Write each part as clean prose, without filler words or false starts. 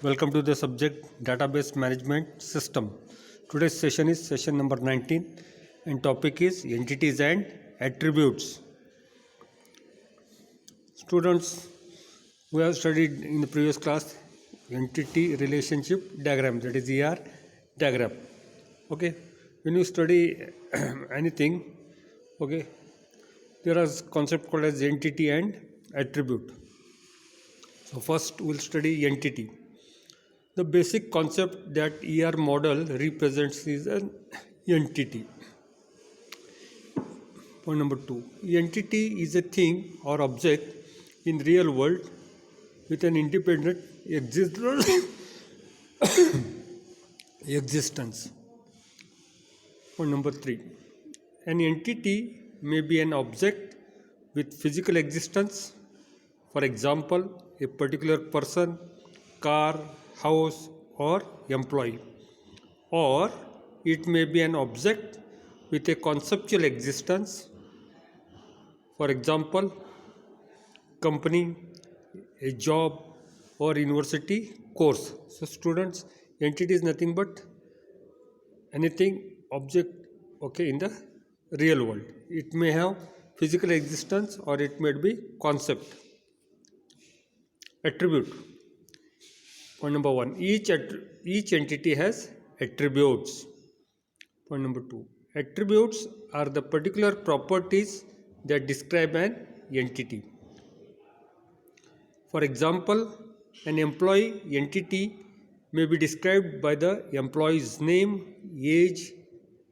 Welcome to the subject Database Management System. Today's session is session number 19 and topic is entities and attributes. Students, we have studied in the previous class entity relationship diagram, that is ER diagram. Okay, when you study anything, okay, there is concept called as entity and attribute. So first we'll study entity. The basic concept that ER model represents is an entity. Point number 2. Entity is a thing or object in real world with an independent existence. Point number 3. An entity may be an object with physical existence. For example, a particular person, car, house or employee, or it may be an object with a conceptual existence. For example, company, a job or university course. So students, entity is nothing but anything object, okay, in the real world. It may have physical existence or it may be concept. Attribute. Point number 1. Each entity has attributes. Point number 2. Attributes are the particular properties that describe an entity. For example, an employee entity may be described by the employee's name, age,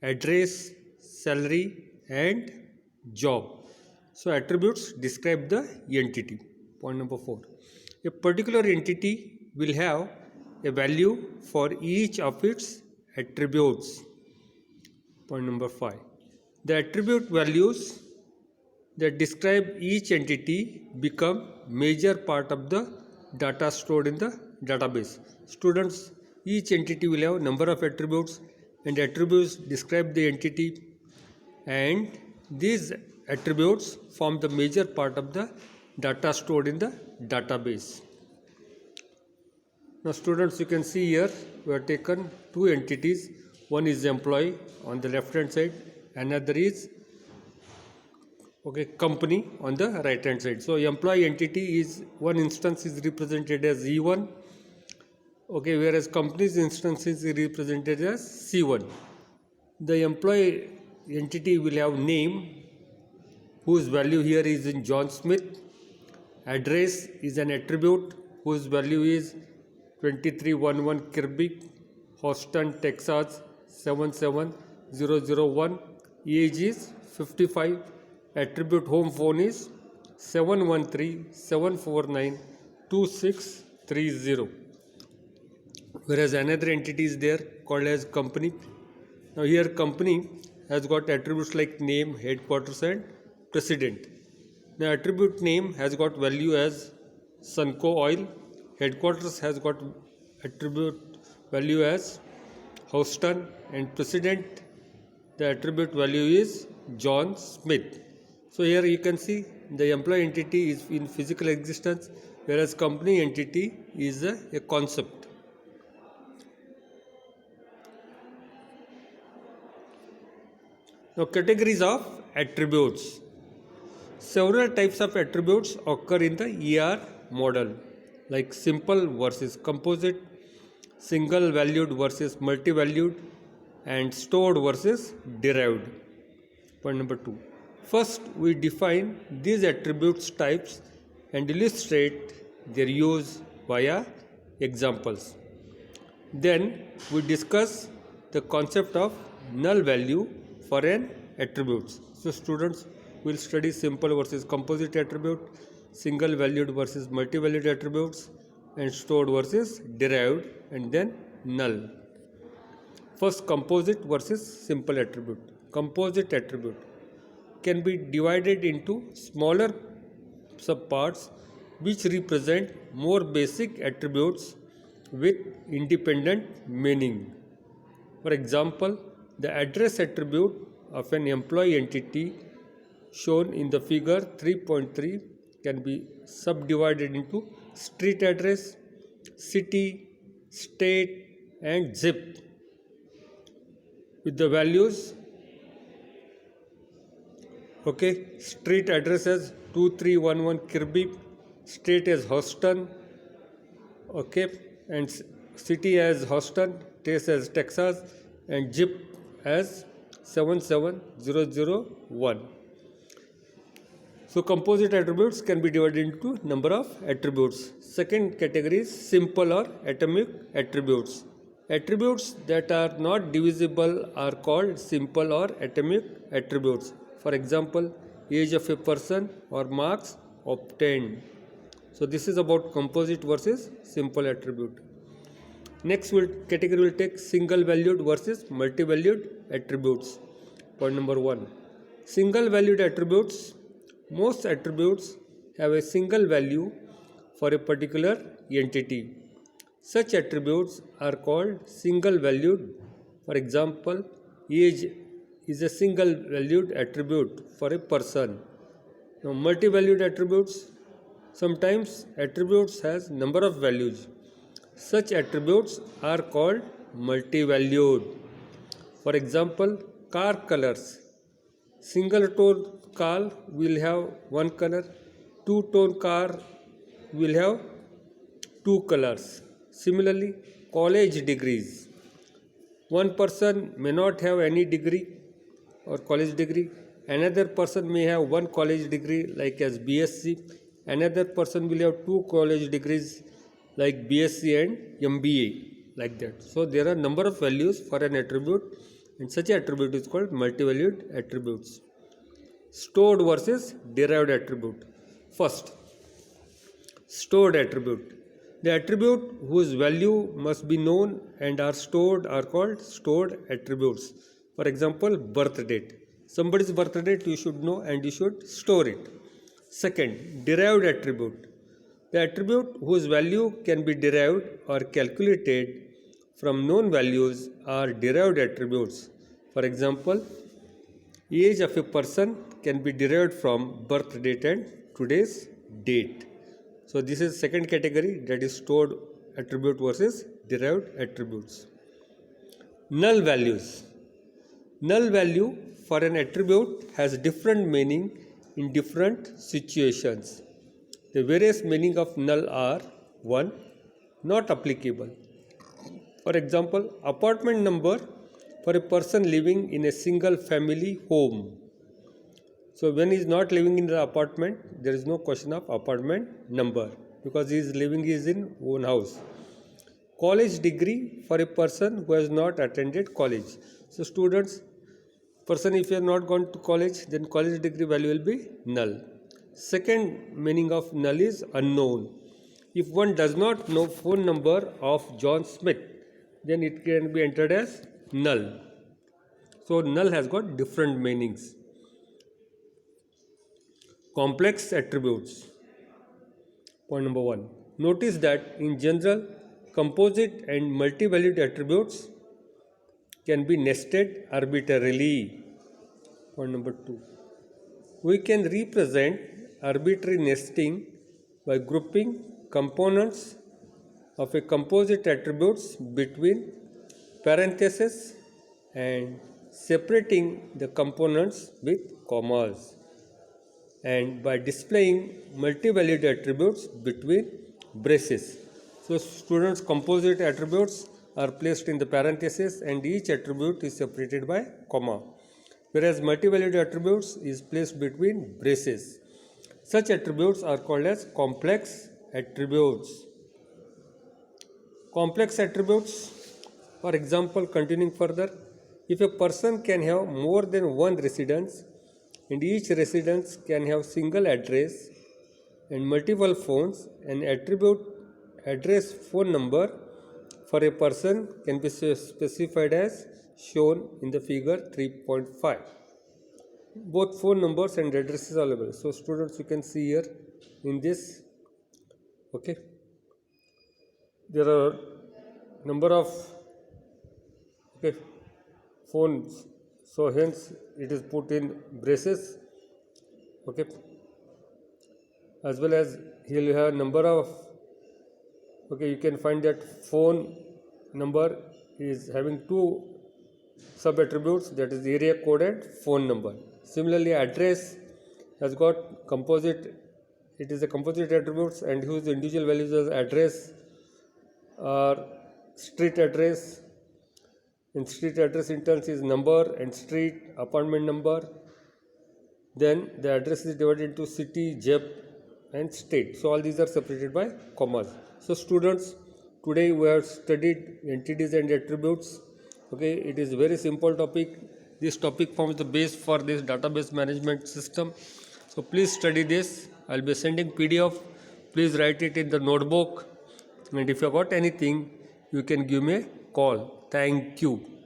address, salary and job. So attributes describe the entity. Point number 4. A particular entity will have a value for each of its attributes. Point number 5. The attribute values that describe each entity become major part of the data stored in the database. Students, each entity will have number of attributes and attributes describe the entity, and these attributes form the major part of the data stored in the database. Now students, you can see here we have taken two entities. One is employee on the left hand side, another is company on the right hand side. So employee entity is one instance is represented as E1, whereas company's instance is represented as C1. The employee entity will have name, whose value here is in John Smith. Address is an attribute whose value is 2311 Kirby, Houston, Texas 77001. Age is 55. Attribute home phone is 713-749-2630. Whereas another entity is there called as company. Now here company has got attributes like name, headquarters and president. The attribute name has got value as Sunco Oil. Headquarters has got attribute value as Houston, and president, the attribute value is John Smith. So here you can see the employee entity is in physical existence, whereas company entity is a concept. Now categories of attributes. Several types of attributes occur in the ER model, like simple versus composite, single valued versus multi-valued, and stored versus derived. Point number 2. First, we define these attributes types and illustrate their use via examples. Then we discuss the concept of null value for an attribute. So students will study simple versus composite attribute, single valued versus multi-valued attributes, and stored versus derived, and then null. First, composite versus simple attribute. Composite attribute can be divided into smaller subparts which represent more basic attributes with independent meaning. For example, the address attribute of an employee entity shown in the figure 3.3 can be subdivided into street address, city, state and zip with the values. Okay, street address as 2311 Kirby, state as Houston, okay, and city as Houston, state as Texas, and zip as 77001. So composite attributes can be divided into number of attributes. Second category is simple or atomic attributes. Attributes that are not divisible are called simple or atomic attributes. For example, age of a person or marks obtained. So this is about composite versus simple attribute. Next category will take single valued versus multi-valued attributes. Point number 1. Single valued attributes. Most attributes have a single value for a particular entity. Such attributes are called single valued. For example, age is a single valued attribute for a person. Now, multi-valued attributes. Sometimes attributes has number of values. Such attributes are called multi-valued. For example, car colors. Single tone car will have one color. Two-tone car will have two colors. Similarly, college degrees. One person may not have any degree or college degree. Another person may have one college degree like as BSc. Another person will have two college degrees like BSc and MBA, like that. So there are number of values for an attribute, and such attribute is called multi-valued attributes. Stored versus derived attribute. First, stored attribute. The attribute whose value must be known and are stored are called stored attributes. For example, birth date. Somebody's birth date you should know and you should store it. Second, derived attribute. The attribute whose value can be derived or calculated from known values are derived attributes. For example, age of a person can be derived from birth date and today's date. So this is second category, that is stored attribute versus derived attributes. Null values. Null value for an attribute has different meaning in different situations. The various meaning of null are: 1. Not applicable. For example, apartment number for a person living in a single family home. So when he is not living in the apartment, there is no question of apartment number because he is living in own house. College degree for a person who has not attended college. So students, person if you have not gone to college, then college degree value will be null. Second meaning of null is unknown. If one does not know phone number of John Smith, then it can be entered as null. So null has got different meanings. Complex attributes. Point number 1. Notice that in general, composite and multi-valued attributes can be nested arbitrarily. Point number 2. We can represent arbitrary nesting by grouping components of a composite attributes between parentheses and separating the components with commas, and by displaying multi-valued attributes between braces. So students, composite attributes are placed in the parentheses and each attribute is separated by comma, whereas multi-valued attributes is placed between braces. Such attributes are called as complex attributes. Complex attributes, for example, continuing further, if a person can have more than one residence and each residence can have single address and multiple phones, an attribute address phone number for a person can be specified as shown in the figure 3.5. Both phone numbers and addresses are available. So students, you can see here in this, okay, there are number of phones, so hence it is put in braces, okay, as well as here you have number of Okay, you can find that phone number is having two sub attributes, that is area code and phone number. Similarly, address has got composite, it is a composite attributes and whose individual values as address or street address. In street address instance is number and street, apartment number. Then the address is divided into city, ZIP and state. So all these are separated by commas. So students, today we have studied entities and attributes. Okay, it is very simple topic. This topic forms the base for this database management system. So please study this. I'll be sending PDF. Please write it in the notebook. And if you got anything, you can give me a call. Thank you.